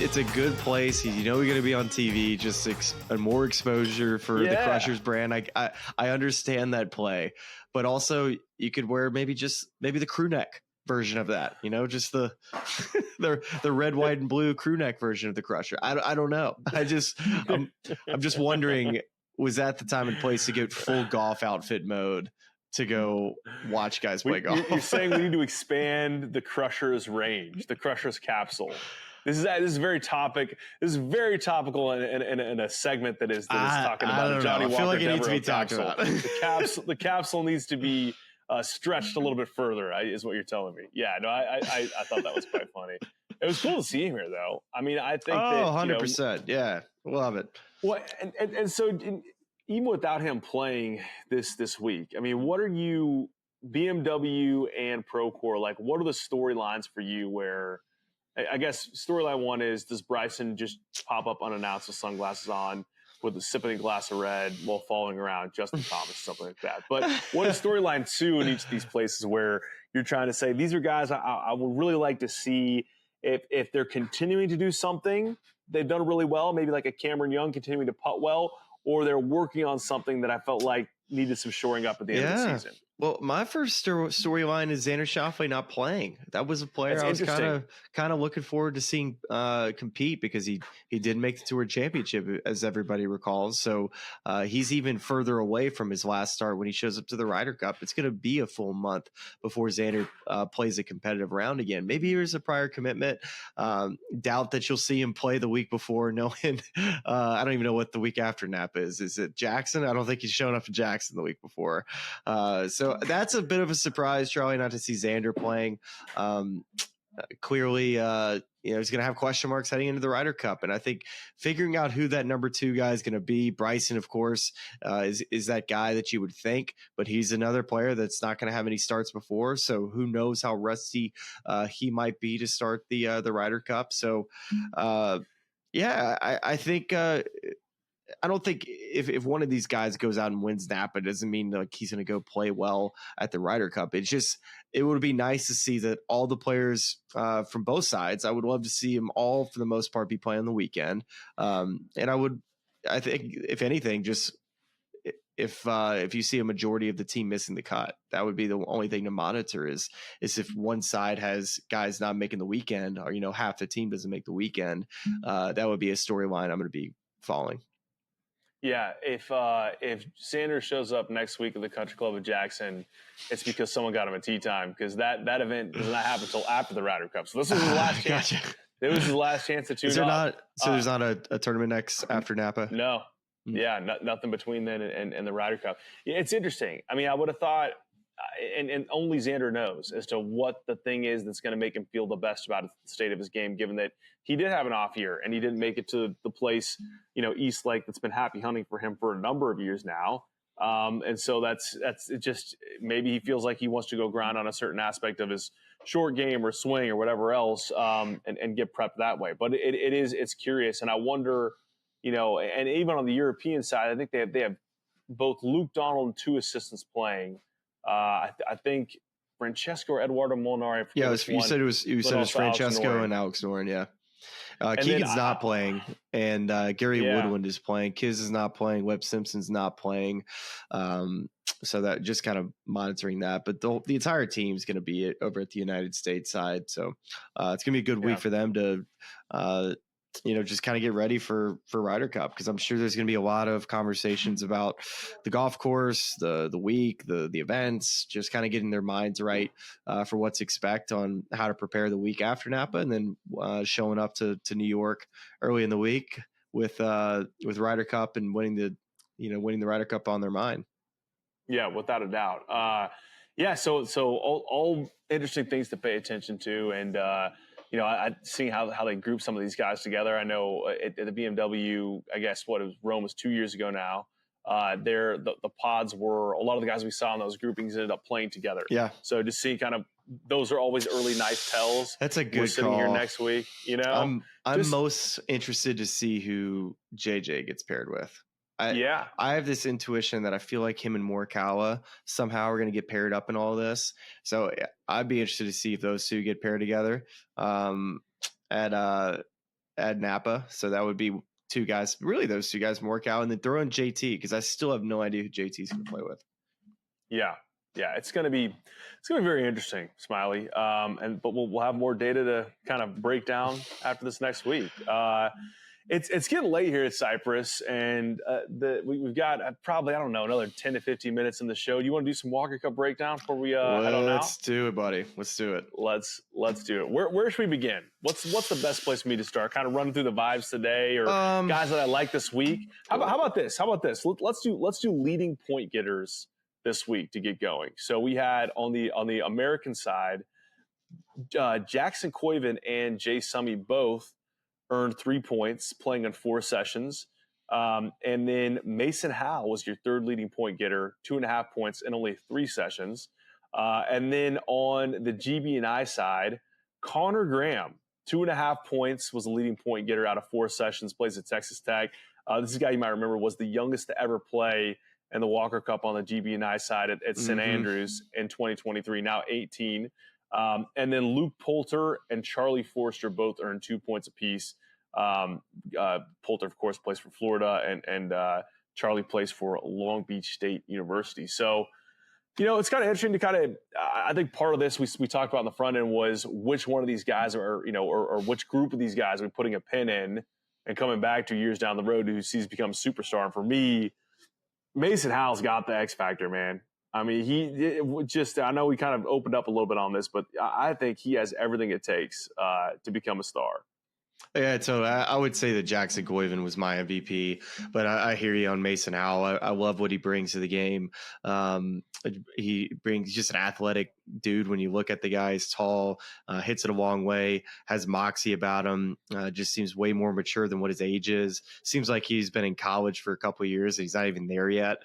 it's a good place. You know, you're going to be on TV, just a more exposure for the Crushers brand. I understand that play, but also you could wear maybe the crew neck version of that, you know, just the red, white, and blue crew neck version of the Crusher. I don't know. I'm just wondering, was that the time and place to get full golf outfit mode to go watch guys play golf? You're saying we need to expand the Crusher's range, the Crusher's capsule. This is very topic. This is very topical in a segment that is talking about Johnny Walker. I feel like it needs to be talked about. The capsule needs to be stretched a little bit further, is what you're telling me. Yeah, no, I thought that was quite funny. It was cool to see him here, though. I mean, I think 100%. Yeah, love it. Well, and so even without him playing this week, I mean, what are you, BMW and Procore, like, what are the storylines for you where, I guess storyline one is, does Bryson just pop up unannounced with sunglasses on with sipping a glass of red while following around Justin Thomas, something like that? But what is storyline two in each of these places where you're trying to say, these are guys I would really like to see if they're continuing to do something they've done really well, maybe like a Cameron Young continuing to putt well, or they're working on something that I felt like needed some shoring up at the end of the season. Well, my first storyline is Xander Schauffele not playing. That was a player I was kind of looking forward to seeing compete, because he did make the Tour Championship, as everybody recalls. So he's even further away from his last start when he shows up to the Ryder Cup. It's going to be a full month before Xander plays a competitive round again. Maybe there's a prior commitment. Doubt that you'll see him play the week before, knowing I don't even know what the week after Napa is. Is it Jackson? I don't think he's shown up in Jackson the week before. So that's a bit of a surprise, Charlie, not to see Xander playing. Clearly, he's going to have question marks heading into the Ryder Cup. And I think figuring out who that number two guy is going to be, Bryson, of course, is that guy that you would think, but he's another player that's not going to have any starts before. So who knows how rusty he might be to start the Ryder Cup. So, I think I don't think if one of these guys goes out and wins Napa, it doesn't mean like he's going to go play well at the Ryder Cup. It's just, it would be nice to see that all the players from both sides, I would love to see them all for the most part be playing on the weekend. And I think if anything, just if you see a majority of the team missing the cut, that would be the only thing to monitor is if one side has guys not making the weekend, or, half the team doesn't make the weekend, that would be a storyline I'm going to be following. Yeah, if Xander shows up next week at the Country Club of Jackson, it's because someone got him a tee time, because that event does not happen until after the Ryder Cup. So this was his last chance. Gotcha. It was his last chance to tune Is there up. there's not a tournament next after Napa? No. Yeah, nothing between then and the Ryder Cup. It's interesting. I mean, I would have thought, and only Xander knows as to what the thing is that's going to make him feel the best about the state of his game, given that he did have an off year and he didn't make it to the place, East Lake, that's been happy hunting for him for a number of years now. And so that's it. Just maybe he feels like he wants to go grind on a certain aspect of his short game or swing or whatever else, and get prepped that way. But it's curious. And I wonder, and even on the European side, I think they have both Luke Donald and two assistants playing. I think Francesco or Eduardo Molinari. Yeah, you said it was Francesco and Alex Noren. Yeah, Keegan's not playing, and Gary Woodland is playing. Kiz is not playing. Webb Simpson's not playing. So that just kind of monitoring that, but the entire team is going to be over at the United States side. So it's going to be a good week for them to. Just kind of get ready for Ryder Cup, because I'm sure there's going to be a lot of conversations about the golf course, the week, the events, just kind of getting their minds right for what to expect on how to prepare the week after Napa, and then showing up to New York early in the week with Ryder Cup and winning the Ryder Cup on their mind. Yeah, without a doubt. So all interesting things to pay attention to, and I seeing how they group some of these guys together. I know at the BMW, I guess Rome was 2 years ago now. The pods were, a lot of the guys we saw in those groupings ended up playing together. Yeah. So just seeing those are always early nice tells. That's a good We're sitting call. here next week. I'm most interested to see who JJ gets paired with. I have this intuition that I feel like him and Morikawa somehow are going to get paired up in all of this. So I'd be interested to see if those two get paired together. add Napa. So that would be two guys. Really, those two guys work out, and then throw in JT because I still have no idea who JT's going to play with. Yeah, it's going to be very interesting, Smylie. But we'll have more data to kind of break down after this next week. It's getting late here at Cypress, and we've got probably, I don't know, another 10 to 15 minutes in the show. Do you want to do some Walker Cup breakdown before we head on out? Let's do it, buddy. Let's do it. Let's do it. Where should we begin? What's the best place for me to start? Kind of running through the vibes today, or guys that I like this week. How about this? Let's do leading point getters this week to get going. So we had on the American side, Jackson Koiven and Jay Summey both earned 3 points playing on 4 sessions. And then Mason Howell was your third leading point getter, 2.5 points in only 3 sessions. And then on the GB&I side, Connor Graham, 2.5 points, was the leading point getter out of 4 sessions, plays at Texas Tech. This is a guy you might remember was the youngest to ever play in the Walker Cup on the GB&I side at St. Andrews in 2023, now 18. And then Luke Poulter and Charlie Forster both earned 2 points apiece. Poulter, of course, plays for Florida, and Charlie plays for Long Beach State University. So, it's kind of interesting to I think part of this we talked about on the front end was which one of these guys or which group of these guys are we putting a pin in and coming back 2 years down the road who sees become a superstar. And for me, Mason Howell's got the X factor, man. I mean, I know we kind of opened up a little bit on this, but I think he has everything it takes to become a star. Yeah, so I would say that Jackson Koiven was my MVP, but I hear you on Mason Howell. I love what he brings to the game. He brings just an athletic dude. When you look at the guy, he's tall, hits it a long way, has moxie about him, just seems way more mature than what his age is. Seems like he's been in college for a couple of years. And he's not even there yet.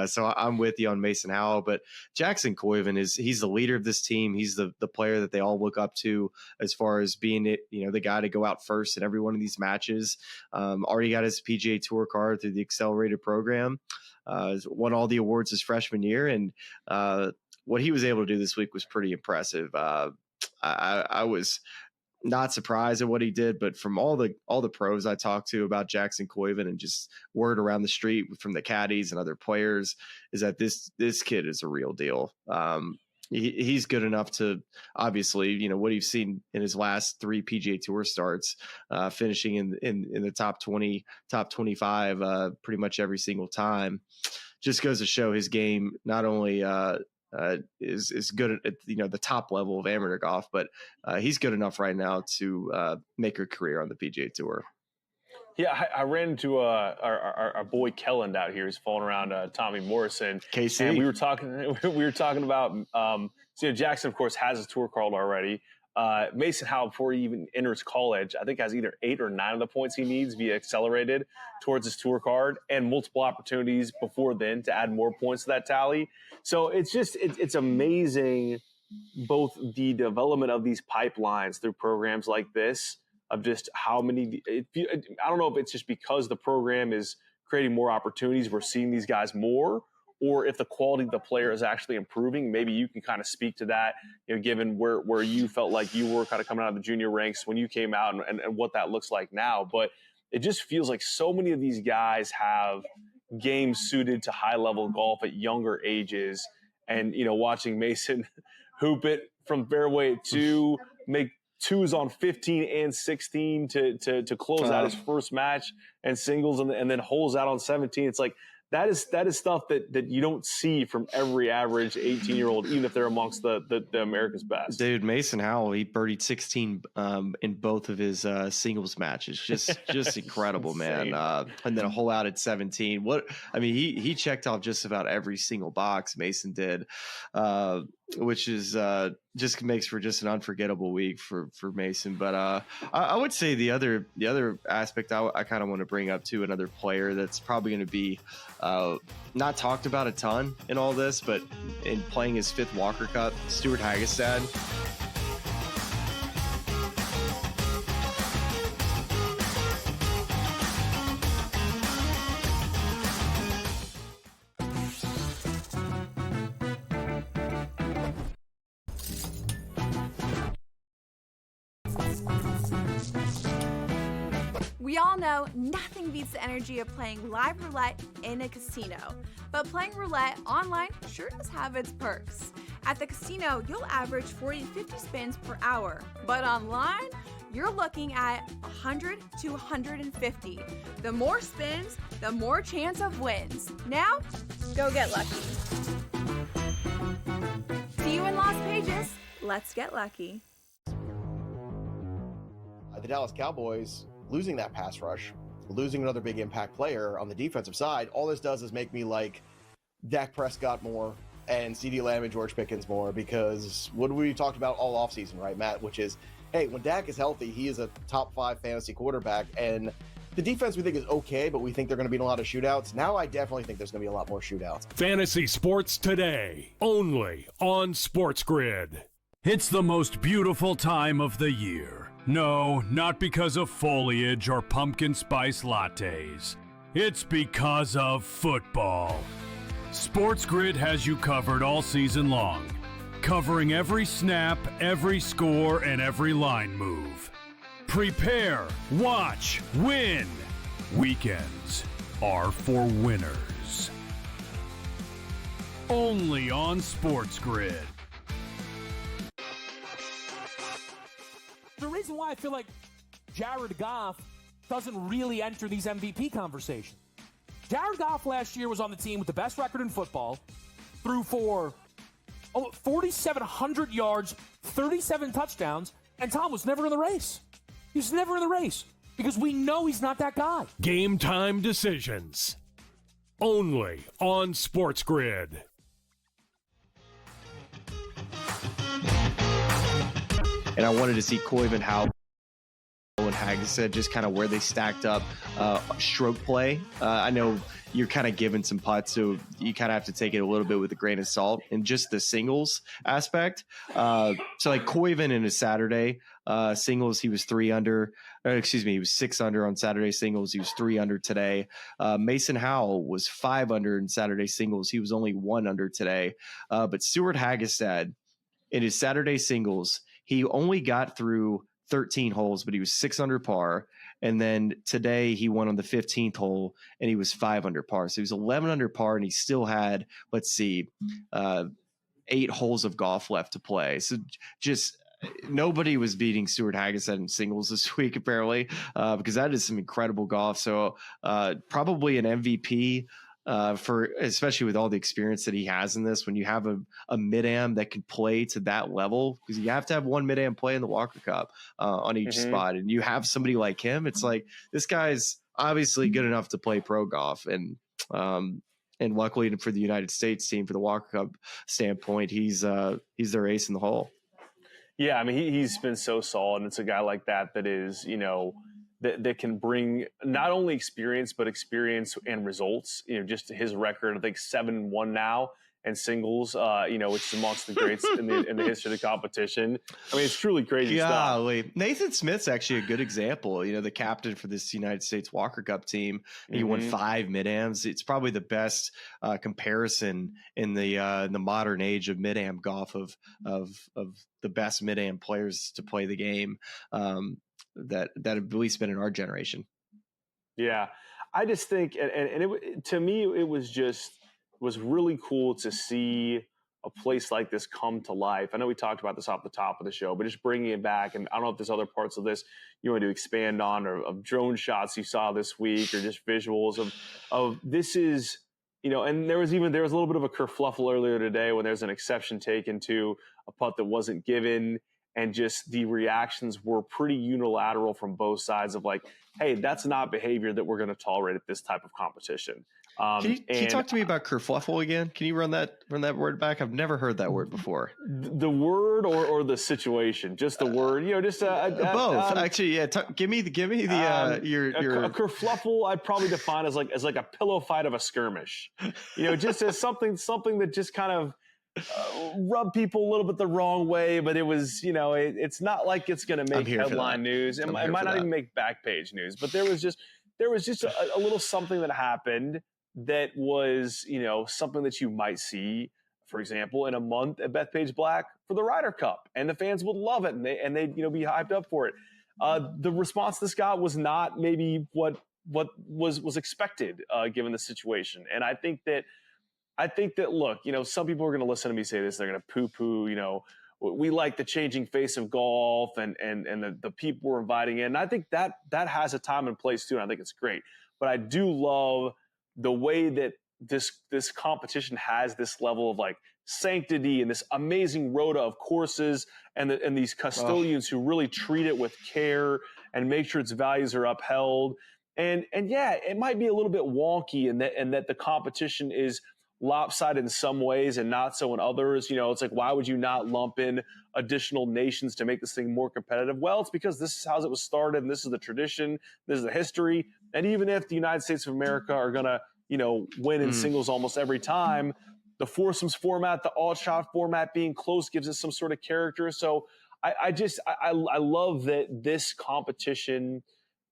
So I'm with you on Mason Howell, but Jackson Koiven he's the leader of this team. He's the player that they all look up to as far as being the guy to go out first in every one of these matches. Already got his PGA Tour card through the accelerated program. Won all the awards his freshman year, and what he was able to do this week was pretty impressive. I was not surprised at what he did, but from all the pros I talked to about Jackson Koiven and just word around the street from the caddies and other players is that this kid is a real deal. He's good enough to obviously, what you've seen in his last 3 PGA Tour starts, finishing in the top 20, top 25, pretty much every single time. Just goes to show his game not only is good at the top level of amateur golf, but he's good enough right now to make a career on the PGA Tour. Yeah, I ran into our boy Kelland out here. He's falling around Tommy Morrison. KC. And we were talking about Jackson, of course, has his tour card already. Mason Howell, before he even enters college, I think has either 8 or 9 of the points he needs via accelerated towards his tour card, and multiple opportunities before then to add more points to that tally. So it's amazing, both the development of these pipelines through programs like this, of just how many. I don't know if it's just because the program is creating more opportunities, we're seeing these guys more, or if the quality of the player is actually improving. Maybe you can kind of speak to that, given where you felt like you were kind of coming out of the junior ranks when you came out and what that looks like now. But it just feels like so many of these guys have games suited to high-level golf at younger ages. And, watching Mason hoop it from fairway 2, make 2s on 15 and 16 to close out his first match and singles, and then holes out on 17. It's like, that is stuff that you don't see from every average 18-year-old, even if they're amongst the America's best. Dude, Mason Howell, he birdied 16 in both of his singles matches. Just incredible, man. And then a hole out at 17. He checked off just about every single box, Mason did, which is just makes for just an unforgettable week for Mason. But I would say the other aspect I kind of want to bring up too, another player that's probably going to be not talked about a ton in all this, but in playing his 5th Walker Cup, Stuart Hagestad. We all know nothing beats the energy of playing live roulette in a casino. But playing roulette online sure does have its perks. At the casino, you'll average 40 to 50 spins per hour. But online, you're looking at 100 to 150. The more spins, the more chance of wins. Now, go get lucky. See you in Las Vegas. Let's get lucky. The Dallas Cowboys losing that pass rush, losing another big impact player on the defensive side, all this does is make me like Dak Prescott more and CeeDee Lamb and George Pickens more, because what we talked about all offseason, right, Matt, which is, hey, when Dak is healthy, he is a top 5 fantasy quarterback, and the defense we think is okay, but we think they're going to be in a lot of shootouts. Now I definitely think there's going to be a lot more shootouts. Fantasy Sports Today, only on SportsGrid. It's the most beautiful time of the year. No, not because of foliage or pumpkin spice lattes. It's because of football. SportsGrid has you covered all season long, covering every snap, every score, and every line move. Prepare, watch, win. Weekends are for winners. Only on SportsGrid. The reason why I feel like Jared Goff doesn't really enter these MVP conversations. Jared Goff last year was on the team with the best record in football, threw for 4,700 yards, 37 touchdowns, and Tom was never in the race. He was never in the race because we know he's not that guy. Game time decisions. Only on SportsGrid. And I wanted to see Koivu, Hulme, and Hagestad, just kind of where they stacked up stroke play. I know you're kind of given some putts, so you kind of have to take it a little bit with a grain of salt and just the singles aspect. So like Koivu in his Saturday singles, he was 3 under. He was 6 under on Saturday singles. He was 3 under today. Mason Howell was 5 under in Saturday singles. He was only 1 under today. But Stuart Hagestad in his Saturday singles, he only got through 13 holes, but he was 6 under par. And then today he won on the 15th hole and he was 5 under par. So he was 11 under par and he still had, 8 holes of golf left to play. So just nobody was beating Stuart Hagestad in singles this week, apparently, because that is some incredible golf. So probably an MVP for, especially with all the experience that he has in this, when you have a mid-am that can play to that level, because you have to have one mid-am play in the Walker Cup on each spot. And you have somebody like him, it's like, this guy's obviously good enough to play pro golf. And luckily for the United States team, for the Walker Cup standpoint, he's their ace in the hole. Yeah. I mean, he's been so solid. And it's a guy like that is, that can bring not only experience, but experience and results. Just his record, I think 7-1 now, and singles, which is amongst the greats in the history of the competition. I mean, it's truly crazy stuff. Nathan Smith's actually a good example. The captain for this United States Walker Cup team. He won 5 mid-ams. It's probably the best comparison in the modern age of mid-am golf of the best mid-am players to play the game. That have at least been in our generation. Yeah, I just think, and to me, it was really cool to see a place like this come to life. I know we talked about this off the top of the show, but just bringing it back, and I don't know if there's other parts of this you want to expand on, or of drone shots you saw this week, or just visuals of this is, and there was a little bit of a kerfluffle earlier today when there's an exception taken to a putt that wasn't given. And just the reactions were pretty unilateral from both sides of like, hey, that's not behavior that we're going to tolerate at this type of competition. Can you talk to me about kerfluffle again? Can you run that word back? I've never heard that word before. The word or the situation? Just the word, just both. Actually, yeah. Give me the your a kerfluffle. I'd probably define as like a pillow fight of a skirmish. Just as something that just kind of rub people a little bit the wrong way, but it was, it's not like it's going to make headline news. It might not even make back page news, but there was just a little something that happened that was, something that you might see, for example, in a month at Bethpage Black for the Ryder Cup, and the fans would love it, and they'd be hyped up for it. the response this got was not maybe what was expected given the situation. And I think that look, some people are going to listen to me say this. They're going to poo-poo, we like the changing face of golf and the people we're inviting in. And I think that has a time and place too. And I think it's great. But I do love the way that this competition has this level of like sanctity and this amazing rota of courses and these custodians who really treat it with care and make sure its values are upheld. And yeah, it might be a little bit wonky and that the competition is lopsided in some ways and not so in others. It's like, why would you not lump in additional nations to make this thing more competitive? Well, it's because this is how it was started, and this is the tradition, this is the history. And even if the United States of America are gonna, win in singles almost every time, the foursomes format, the all-shot format being close gives it some sort of character. So I love that this competition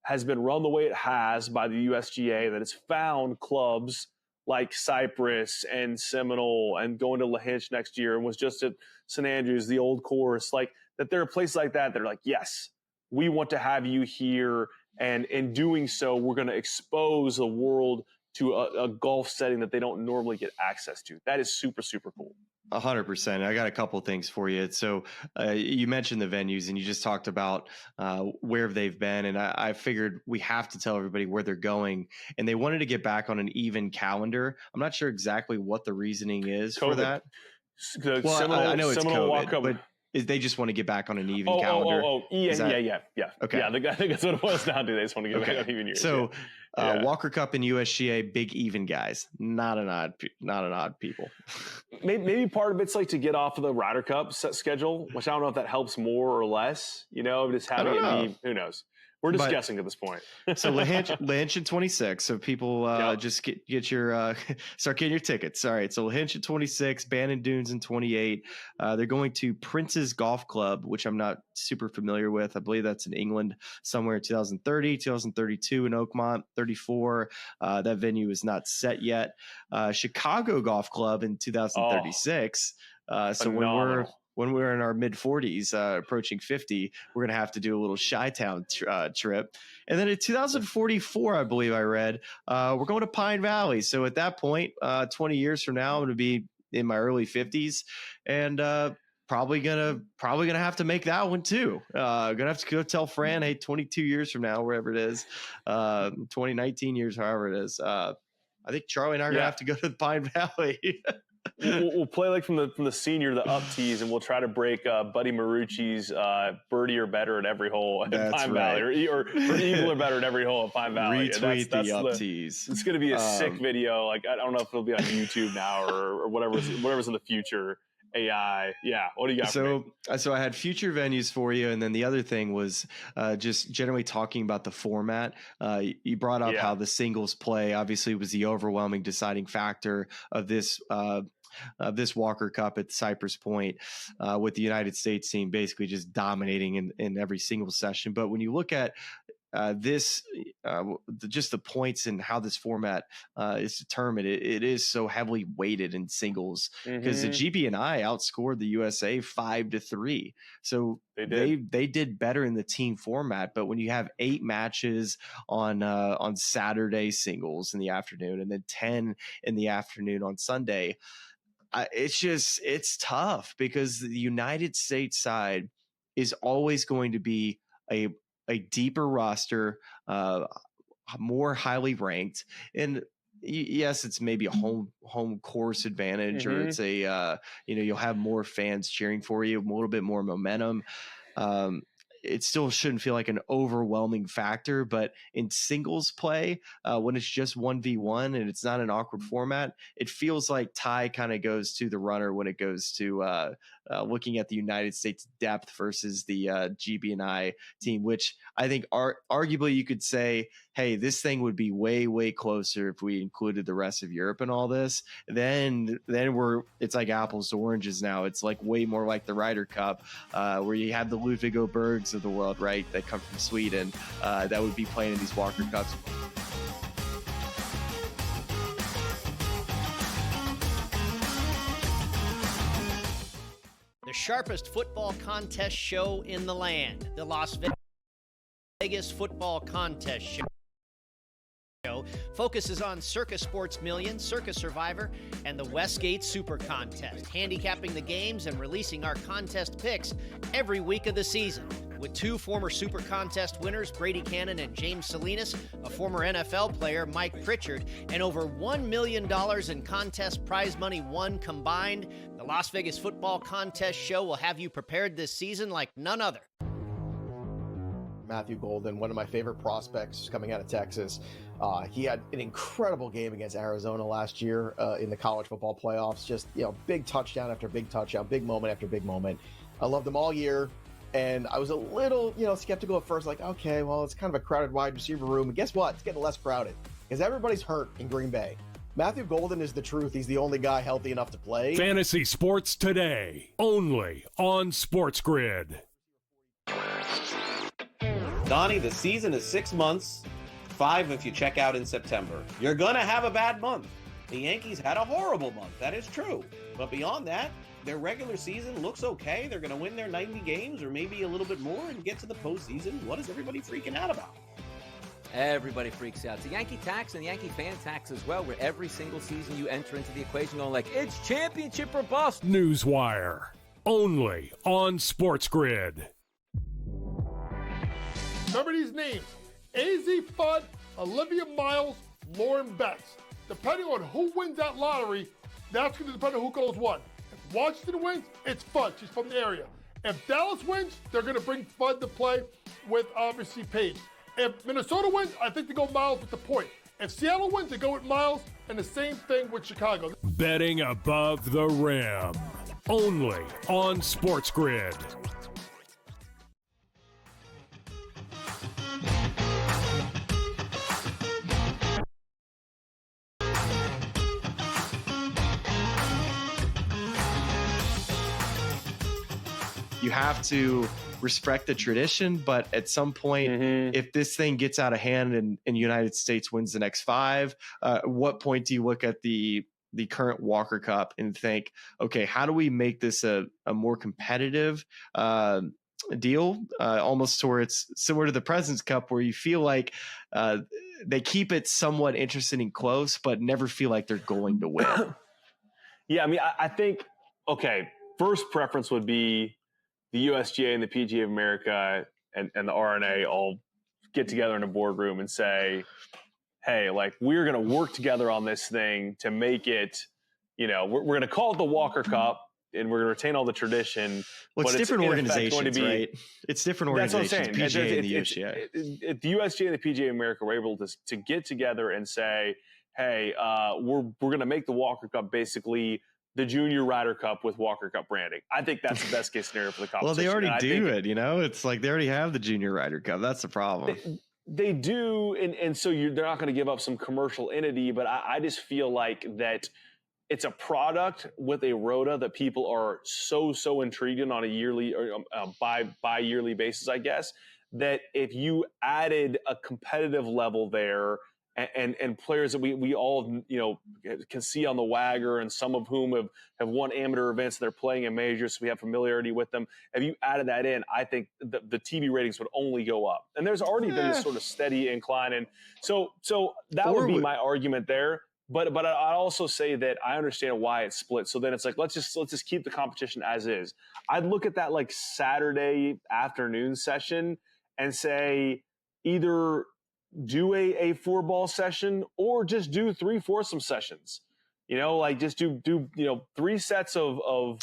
has been run the way it has by the USGA, that it's found clubs like Cypress and Seminole and going to La Hinch next year and was just at St. Andrews, the old course, like that there are places like that are like, yes, we want to have you here. And in doing so, we're going to expose the world to a golf setting that they don't normally get access to. That is super, super cool. 100%. I got a couple things for you. So you mentioned the venues and you just talked about where they've been. And I figured we have to tell everybody where they're going. And they wanted to get back on an even calendar. I'm not sure exactly what the reasoning is for that. I know it's COVID, but they just want to get back on an even calendar. Yeah. Okay. Yeah, I think that's what it was down to. They just want to get back on even years. So Walker Cup and USGA, big even guys, not an odd people. Maybe part of it's like to get off of the Ryder Cup schedule, which I don't know if that helps more or less. Just having it be, who knows? We're just guessing at this point. So La Hinch in 26. So people just get your start getting your tickets. All right. So La Hinch in 26, Bannon Dunes in 28. They're going to Prince's Golf Club, which I'm not super familiar with. I believe that's in England somewhere in 2030, 2032 in Oakmont, 34. That venue is not set yet. Chicago Golf Club in 2036. So when we're in our mid 40s, approaching 50, we're going to have to do a little Chi-Town trip. And then in 2044, I believe I read, we're going to Pine Valley. So at that point, 20 years from now, I'm going to be in my early 50s and probably gonna have to make that one too. Gonna have to go tell Fran, hey, 22 years from now, wherever it is, 2019 years, however it is. I think Charlie and I are gonna have to go to the Pine Valley. We'll play like from the senior, the up tees, and we'll try to break Buddy Marucci's birdie or better at every hole at Pine Valley, or eagle or better at every hole at Pine Valley. Retweet the up tees. It's going to be a sick video. Like I don't know if it'll be on YouTube now or whatever's in the future. AI. Yeah. What do you got for me? So I had future venues for you. And then the other thing was just generally talking about the format. You brought up how the singles play obviously was the overwhelming deciding factor of this Walker Cup at Cypress Point, with the United States team basically just dominating in every single session. But when you look at just the points and how this format is determined, it is so heavily weighted in singles because the GB&I outscored the USA 5-3. So they did better in the team format. But when you have 8 matches on Saturday singles in the afternoon and then 10 in the afternoon on Sunday, it's tough because the United States side is always going to be a deeper roster, more highly ranked. And yes, it's maybe a home course advantage, or it's you'll have more fans cheering for you, a little bit more momentum. It still shouldn't feel like an overwhelming factor, but in singles play, when it's just 1v1 and it's not an awkward format, it feels like tie kind of goes to the runner when it goes to looking at the United States depth versus the GB&I team, which I think arguably you could say, hey, this thing would be way, way closer if we included the rest of Europe in all this. Then it's like apples to oranges now. It's like way more like the Ryder Cup, where you have the Ludvig Åbergs of the world, right, that come from Sweden, that would be playing in these Walker Cups. The sharpest football contest show in the land, the Las Vegas Vegas Football Contest Show focuses on Circus Sports Million, Circus Survivor, and the Westgate Super Contest, handicapping the games and releasing our contest picks every week of the season. With 2 former Super Contest winners, Brady Cannon and James Salinas, a former NFL player, Mike Pritchard, and over $1 million in contest prize money won combined, the Las Vegas Football Contest Show will have you prepared this season like none other. Matthew Golden, one of my favorite prospects coming out of Texas. He had an incredible game against Arizona last year in the college football playoffs. Just, big touchdown after big touchdown, big moment after big moment. I loved him all year. And I was a little, skeptical at first, like, okay, well, it's kind of a crowded wide receiver room. And guess what? It's getting less crowded because everybody's hurt in Green Bay. Matthew Golden is the truth. He's the only guy healthy enough to play. Fantasy Sports Today, only on SportsGrid. Donnie, the season is 6 months, 5 if you check out in September. You're going to have a bad month. The Yankees had a horrible month. That is true. But beyond that, their regular season looks okay. They're going to win their 90 games or maybe a little bit more and get to the postseason. What is everybody freaking out about? Everybody freaks out. It's the Yankee tax and the Yankee fan tax as well, where every single season you enter into the equation going like, it's championship or bust. Newswire, only on SportsGrid. Remember these names: AZ Fudd, Olivia Miles, Lauren Betts. Depending on who wins that lottery, that's going to depend on who goes one. If Washington wins, it's Fudd. She's from the area. If Dallas wins, they're going to bring Fudd to play with, obviously, Paige. If Minnesota wins, I think they go Miles with the point. If Seattle wins, they go with Miles, and the same thing with Chicago. Betting above the rim, only on SportsGrid. You have to respect the tradition, but at some point, if this thing gets out of hand and the United States wins the next 5, what point do you look at the current Walker Cup and think, okay, how do we make this a more competitive deal, almost to where it's similar to the President's Cup, where you feel like they keep it somewhat interesting and close, but never feel like they're going to win. Yeah, I mean, I think, okay, first preference would be the USGA and the PGA of America and the RNA all get together in a boardroom and say, hey, like, we're going to work together on this thing to make it, we're going to call it the Walker Cup and we're going to retain all the tradition. Well, it's different organizations, right? It's different organizations, that's what I'm saying. PGA and the USGA. If the USGA and the PGA of America were able to get together and say, hey, we're going to make the Walker Cup basically the Junior Ryder Cup with Walker Cup branding. I think that's the best case scenario for the competition. Well, they already do it, It's like they already have the Junior Ryder Cup. That's the problem. They do, and so they're not going to give up some commercial entity, but I just feel like that it's a product with a rota that people are so intrigued in on a yearly or bi-yearly basis, I guess, that if you added a competitive level there and players that we all can see on the Wagger, and some of whom have won amateur events, they're playing in majors, so we have familiarity with them. If you added that in, I think the TV ratings would only go up. And there's already been this sort of steady incline, and so that would be my argument there. But I also say that I understand why it's split. So then it's like let's just keep the competition as is. I'd look at that like Saturday afternoon session and say either do a 4-ball session or just do 3 foursome sessions. Just do 3 sets of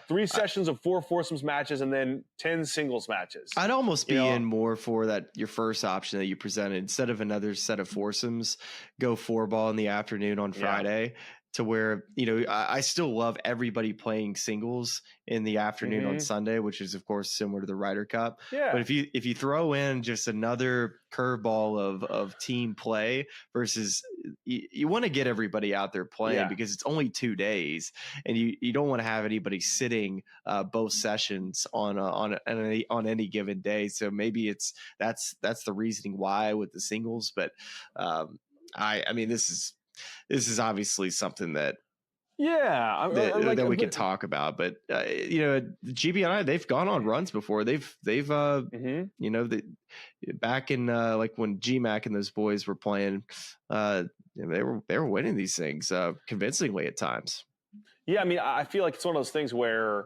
3 sessions of 4 foursomes matches and then 10 singles matches. I'd almost be in more for that your first option that you presented. Instead of another set of foursomes, go 4-ball in the afternoon on Friday. To where, I still love everybody playing singles in the afternoon on Sunday, which is of course similar to the Ryder Cup. Yeah. But if you throw in just another curveball of team play versus you want to get everybody out there playing because it's only 2 days and you don't want to have anybody sitting both sessions on any given day. So maybe that's the reasoning why with the singles. But I mean, this is obviously something that Yeah, that we can talk about. But the GBNI, they've gone on runs before. They've back in like when GMAC and those boys were playing, they were winning these things convincingly at times. Yeah, I mean, I feel like it's one of those things where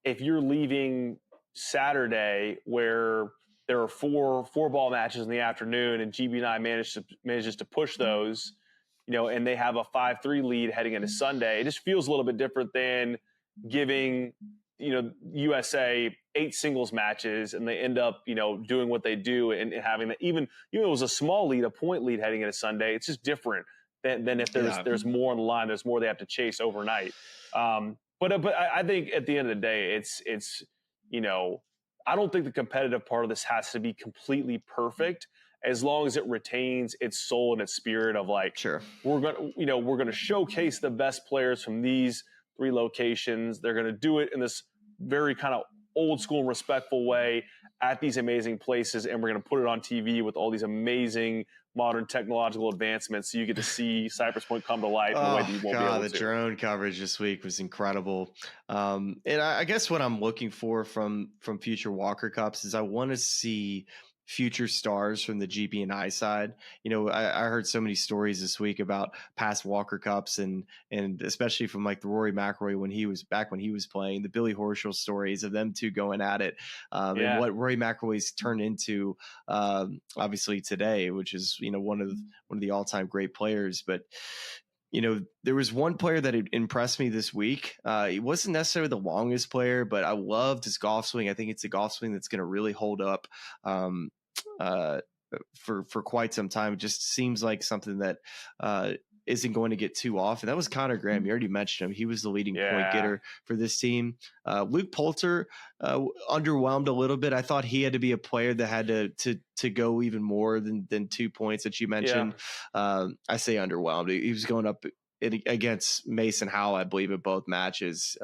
if you're leaving Saturday where there are four ball matches in the afternoon and GBNI manages to push those, and they have a 5-3 lead heading into Sunday, it just feels a little bit different than giving, USA 8 singles matches and they end up, doing what they do and having that, even it was a small lead, a point lead heading into Sunday. It's just different than if there's more on the line, there's more they have to chase overnight. But I think at the end of the day, it's I don't think the competitive part of this has to be completely perfect, as long as it retains its soul and its spirit of like, sure, we're going to showcase the best players from these 3 locations. They're going to do it in this very kind of old school and respectful way at these amazing places. And we're going to put it on TV with all these amazing modern technological advancements. So you get to see Cypress Point come to life in a way that you won't be able to. The drone coverage this week was incredible. And I guess what I'm looking for from future Walker Cups is I want to see future stars from the GBNI side. I heard so many stories this week about past Walker Cups and especially from like the Rory McIlroy when he was playing, the Billy Horschel stories of them two going at it, and what Rory McIlroy's turned into obviously today, which is one of the all-time great players. But there was one player that had impressed me this week. He wasn't necessarily the longest player, but I loved his golf swing. I think it's a golf swing that's going to really hold up for quite some time. It just seems like something that isn't going to get too off. And that was Connor Graham. You already mentioned him. He was the leading point getter for this team. Luke Poulter underwhelmed a little bit. I thought he had to be a player that had to go even more than 2 points that you mentioned. I say underwhelmed. He was going up against Mason Howell, I believe, in both matches.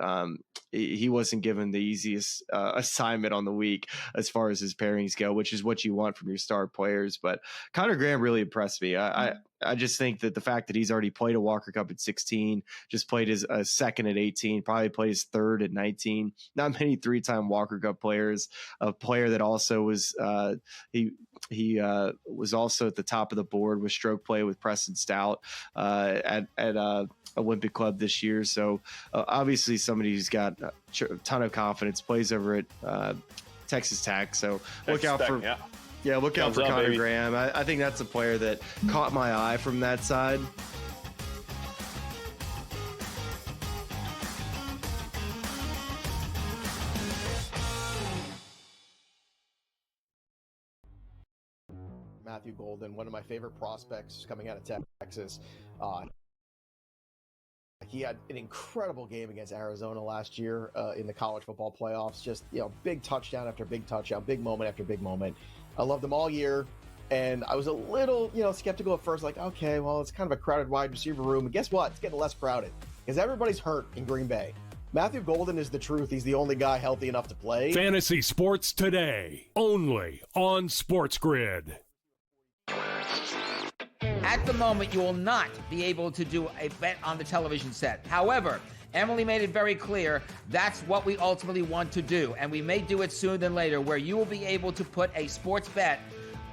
He wasn't given the easiest assignment on the week as far as his pairings go, which is what you want from your star players. But Connor Graham really impressed me. I just think that the fact that he's already played a Walker Cup at 16, just played his second at 18, probably played his third at 19. Not many 3-time Walker Cup players. A player that also was he was also at the top of the board with stroke play with Preston Stout at Olympic Club this year. So obviously somebody who's got a ton of confidence, plays over at Texas Tech. So look out for Connor Graham. I think that's a player that caught my eye from that side. Matthew Golden, one of my favorite prospects coming out of Texas. He had an incredible game against Arizona last year in the college football playoffs. Just, big touchdown after big touchdown, big moment after big moment. I loved him all year. And I was a little, skeptical at first, like, okay, well, it's kind of a crowded wide receiver room. And guess what? It's getting less crowded because everybody's hurt in Green Bay. Matthew Golden is the truth. He's the only guy healthy enough to play. Fantasy Sports Today, only on SportsGrid. At the moment, you will not be able to do a bet on the television set. However, Emily made it very clear that's what we ultimately want to do. And we may do it sooner than later, where you will be able to put a sports bet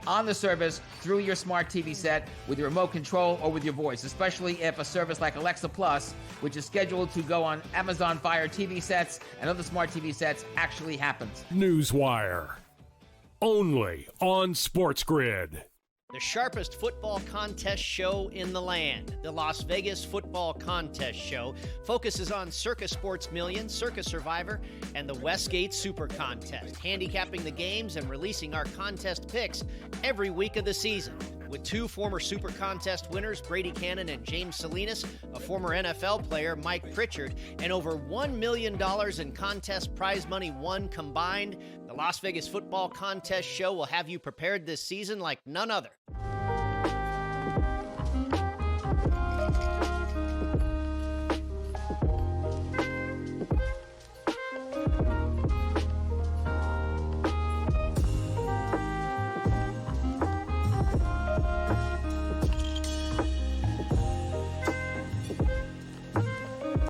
on the service through your smart TV set with your remote control or with your voice, especially if a service like Alexa Plus, which is scheduled to go on Amazon Fire TV sets and other smart TV sets, actually happens. Newswire, only on SportsGrid. The sharpest football contest show in the land, the Las Vegas Football Contest Show, focuses on Circa Sports Million, Circa Survivor, and the Westgate Super Contest, handicapping the games and releasing our contest picks every week of the season. With 2 former Super Contest winners, Brady Cannon and James Salinas, a former NFL player, Mike Pritchard, and over $1 million in contest prize money won combined, the Las Vegas Football Contest Show will have you prepared this season like none other.